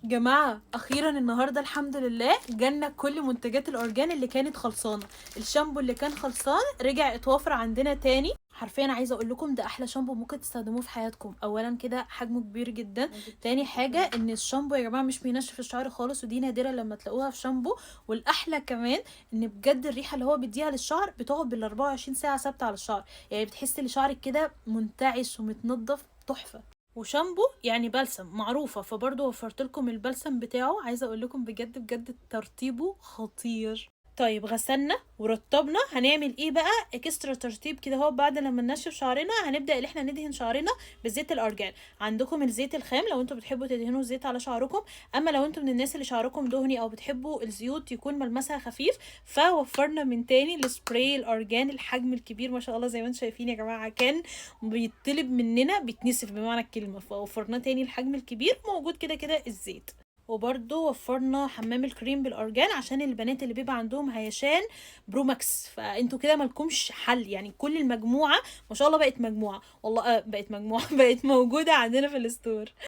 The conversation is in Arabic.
جماعة اخيرا النهاردة الحمد لله جالنا كل منتجات الاورجان اللي كانت خلصانة. الشامبو اللي كان خلصان رجع اتوفر عندنا تاني. حرفيا عايزه اقول لكم ده احلى شامبو ممكن تستخدموه في حياتكم. اولا كده حجمه كبير جدا. تاني حاجه ان الشامبو يا جماعه مش بينشف الشعر خالص، ودي نادره لما تلاقوها في شامبو. والاحلى كمان ان بجد الريحه اللي هو بيديها للشعر بتقعد بال 24 ساعه ثابته على الشعر، يعني بتحسي ان شعرك كده منتعش ومتنضف تحفه. وشامبو يعني بلسم معروفه، فبرضه وفرت لكم البلسم بتاعه. عايزه اقول لكم بجد بجد ترطيبه خطير. طيب غسلنا ورطبنا، هنعمل ايه بقى اكسترا ترطيب كده؟ اهو بعد لما ننشف شعرنا هنبدا ان احنا ندهن شعرنا بزيت الارجان. عندكم الزيت الخام لو انتوا بتحبوا تدهنوا الزيت على شعركم، اما لو انتوا من الناس اللي شعركم دهني او بتحبوا الزيوت يكون ملمسها خفيف، فوفرنا من تاني السبراي الارجان الحجم الكبير ما شاء الله زي ما انتم شايفين يا جماعه، كان بيطلب مننا بيتنسف بمعنى الكلمه، فوفرناه تاني الحجم الكبير. موجود كده كده الزيت. وبرده وفرنا حمام الكريم بالارجان عشان البنات اللي بيبقى عندهم هيشان برو ماكس، فانتوا كده مالكمش حل. يعني كل المجموعه ما شاء الله بقت مجموعه، والله بقت مجموعه بقت موجوده عندنا في الستور.